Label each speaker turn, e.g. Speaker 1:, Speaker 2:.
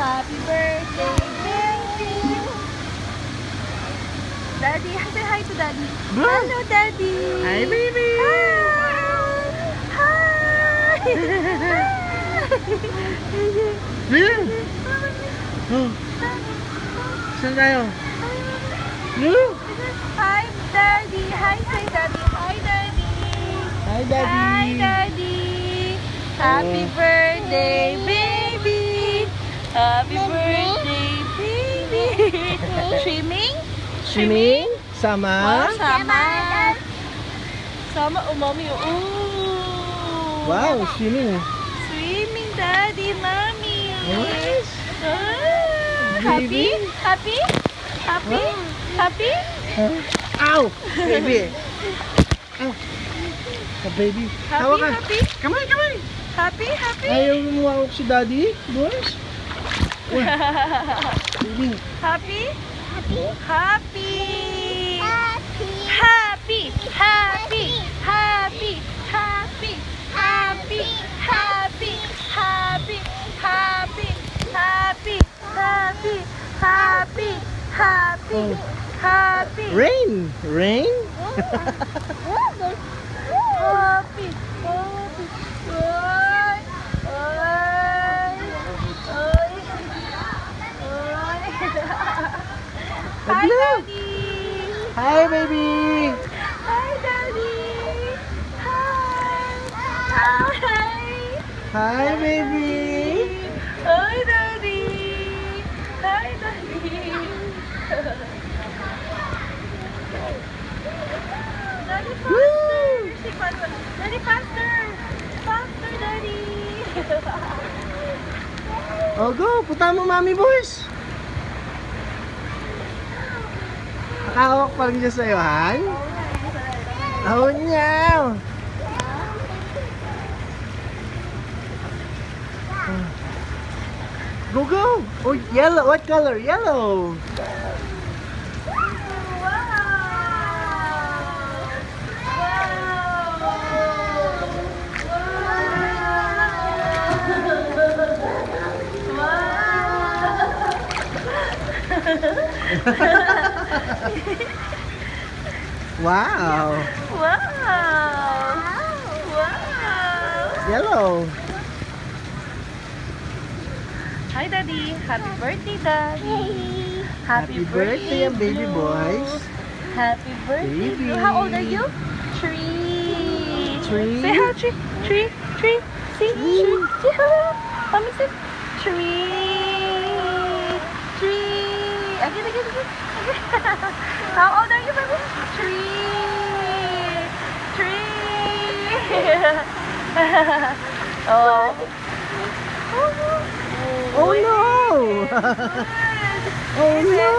Speaker 1: Happy birthday, baby. Daddy, say hi to Daddy. Hello, Daddy.
Speaker 2: Hi, baby.
Speaker 1: Hi.
Speaker 2: Blue. Oh. Saan tayo? Blue.
Speaker 1: Hi, Daddy. Hi, say Daddy. Hi, Daddy.
Speaker 2: Hi, Daddy.
Speaker 1: Hi, Daddy. Happy birthday, baby. Happy birthday, baby. Swimming?
Speaker 2: Swimming? Sama?
Speaker 1: Wow, sama. Sama, mommy. Ooh.
Speaker 2: Wow, swimming.
Speaker 1: Swimming, Daddy, Mommy.
Speaker 2: Nice.
Speaker 1: Happy? Happy? Happy? Happy?
Speaker 2: Ow! Baby. Ow. Oh, baby. Tawa ka.
Speaker 1: Happy?
Speaker 2: Kamay, kamay.
Speaker 1: Happy? Happy?
Speaker 2: Ayaw mo mawawak si Daddy, boys. Baby.
Speaker 1: Happy? Happy? Happy! Happy! Happy! Happy! Happy! Happy! Happy! Happy! Happy! Happy! Happy! Happy! Happy! Happy!
Speaker 2: Rain. Rain?
Speaker 1: Happy! Happy! Oy! Oy! Oy! Oy! Hi, Daddy!
Speaker 2: Hi, baby.
Speaker 1: Hi, Daddy! Hi! Hi!
Speaker 2: Hi, baby.
Speaker 1: Hi, Daddy! Hi, Daddy! Daddy, faster! Daddy, faster! Faster, Daddy!
Speaker 2: Oh, go. Punta mo, mami, boys. Nakahawak pa rin siya sa'yo, Han? Oh, niyaw. Go, go. Oh, yellow. What color? Yellow. Wow.
Speaker 1: Wow! Wow!
Speaker 2: Yellow.
Speaker 1: Hi, Daddy. Happy birthday, Daddy.
Speaker 2: Happy birthday, baby
Speaker 1: Blue.
Speaker 2: boys.
Speaker 1: Happy birthday,
Speaker 2: Baby.
Speaker 1: Blue. How old are you? 3.
Speaker 2: Three.
Speaker 1: Say hi, 3. 3. 3. See? 3. Say hi. Mommy say 3. 3. Again, again, again. How old are you, baby? 3. 3. Oh.
Speaker 2: Oh, no. Oh, no.